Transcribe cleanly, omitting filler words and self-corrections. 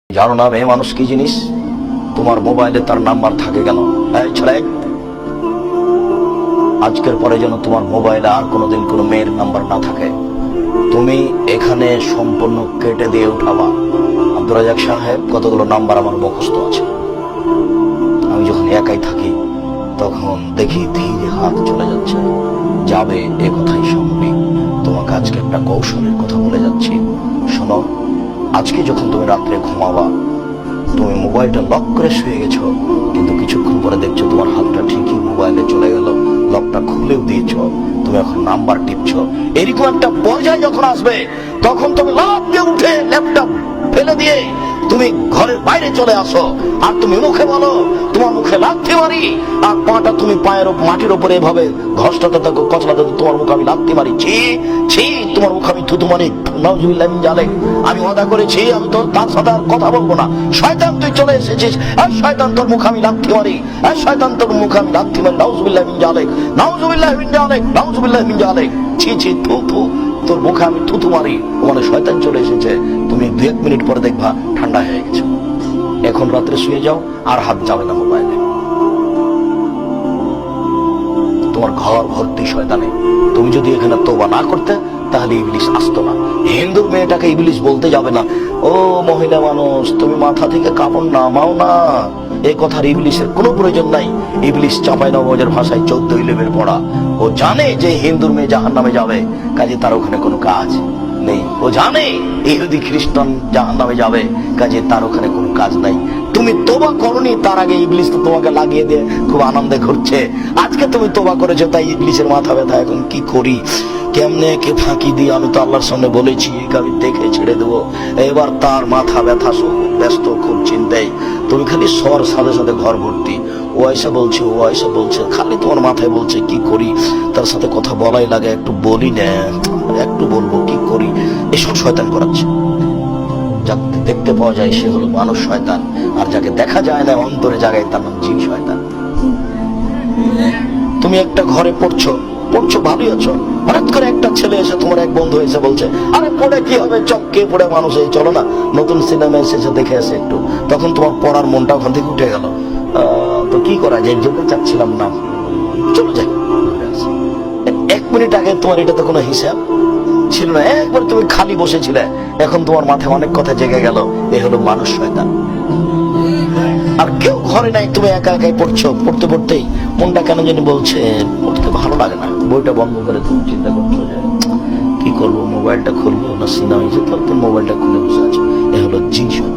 জানো না মেয়ে মানুষ কি জিনিস? তোমার মোবাইলে তার নাম্বার থাকে কেন? ছেলে, আজকের পরে যেন তোমার মোবাইলে আর কোনোদিন কোনো মেয়ের নাম্বার না থাকে। তুমি এখানে সম্পূর্ণ কেটে দিয়ে উঠাবা। আব্দুর রাজাক সাহেব, কতগুলো নাম্বার আমার মুখস্থ আছে। আমি যখন একাই থাকি তখন দেখি ধীরে হাত চলে যাচ্ছে, যাবে এ কথাই সম্ভবই। তোমাকে আজকে একটা কৌশলের কথা বলে যাচ্ছি, শোনো। আজকে যখন তুমি রাত্রে ঘুমাবা, তুমি মোবাইলটা লক করে শুয়ে গেছো, কিন্তু কিছুক্ষণ পরে দেখছো তোমার হাতটা ঠিকই মোবাইলে চলে গেল, লকটা খুলেও দিয়েছো, তুমি এখন নাম্বার টিপছো। এরকম একটা পর্যায়ে যখন আসবে, তখন তুমি লাফ দিয়ে উঠে ল্যাপটপ ফেলে দিয়ে তুমি ঘরের বাইরে চলে আসো, আর তুমি মুখে বলো, তোমার মুখে লাথি মারি, আর পাটা তুমি পায়ের মাটির উপরে এভাবে ঘষটাতে থাকো, কচলাতে, তোমার মুখে আমি লাথি মারি, ছি ছি, তোমার মুখে আমি থুতু মারি, নাউজুবিল্লাহ মিন জালিক, আমি ওয়াদা করেছি আমি তোর তার সাথে আর কথা বলবো না। শয়তান, তুই চলে এসেছিস, আর শয়তান তোর মুখে আমি লাথি মারি, আর শয়তান তোর মুখে আমি লাথি মারি, নাউজুবিল্লাহ মিন জালিক, নাউজুবিল্লাহ মিন জালিক, নাউজুবিল্লাহ মিন জালিক, ছি ছি, থু থু, তোর মুখে আমি থুতু মারি, মানে শয়তান চলে এসেছে। তুমি 2-1 মিনিট পরে দেখবা ঠান্ডা হয়ে গেছে। এখন রাত্রে শুয়ে যাও, আর হাত যাবে না মোবাইলে। তোমার ঘর ভর্তি শয়তানে। তুমি যদি এখানে তোবা না করতে, তাহলে ইবলিশ আসতো না। হিন্দুর মেয়েটাকে ইবলিশ বলতে যাবে না। ও মহিলা মানুষ, তুমি মাথা থেকে কাপড় নামাও না, এই কথার ইবলিশের কোনো প্রয়োজন নাই। ইবলিশ চাঁপাইনবাবগঞ্জের ভাষায় 14 ইলেমের পড়া। ও জানে যে হিন্দুর মেয়ে জাহান্নামে যাবে, কাজে তার ওখানে কোনো কাজ নেই। ও জানে ইহুদি খ্রিস্টান জাহান্নামে যাবে, কাজে তার ওখানে কোনো কাজ নাই। তুমি তোবা করনি, তার আগে ইবলিশ তো তোমাকে লাগিয়ে দিয়ে খুব আনন্দে ঘুরছে। আজকে তুমি তোবা করেছো, তাই ইবলিশের মাথা ব্যথা। এখন কি করি, কেমনে কে ফাঁকি দিই? আমি তো আল্লাহর সামনে বলেছি আমি দেখে ছেড়ে দেবো। এবার তার মাথা ব্যথা, ব্যস্ত, খুব চিন্তায়। তুমি খালি সর, সাথে সাথে ঘর ভর্তি। ও আয়সা বলছে, ও আয়সা বলছে, খালি তোমার মাথায় বলছে কি করি। তার সাথে কথা বলাই লাগে, একটু বলি না, একটু বলবো, কি করি। এসব শয়তান করাচ্ছে। যাকে দেখতে পাওয়া যায় সে হলো মানুষ শয়তান, আর যাকে দেখা যায় না অন্তরে জায়গায়, তার নাম জিন শয়তান। তুমি একটা ঘরে পড়ছো ভালোই আছো, হঠাৎ করে একটা ছেলে এসে, তোমার এক বন্ধু এসে বলছে, আরে পড়ে কি হবে, চক্কে পড়ে মানুষ, এই চলো না নতুন সিনেমা এসেছে দেখে আসে একটু। তখন তোমার পড়ার মনটা ওখান থেকে উঠে গেল। তো কি করা যায়, যেতে চাচ্ছিলাম না, চলো যাই। 1 মিনিট আগে তোমার এটাতে কোনো হিসাব ছিল না, একবার তুমি খালি বসেছিলে, এখন তোমার মাথায় অনেক কথা জেগে গেল। এ হলো মানুষ শয়তান। আর কেউ ঘরে নাই, তুমি একা একাই পড়ছো, পড়তে পড়তেই মনটা কেন জানি বলছে পড়তে ভালো লাগে না। বইটা বন্ধ করে তুমি চিন্তা করছো যে কি করবো, মোবাইলটা খুলবো না সিনেমা, তোর মোবাইলটা খুলে বসে আছো। এ হলো জিন শয়তান।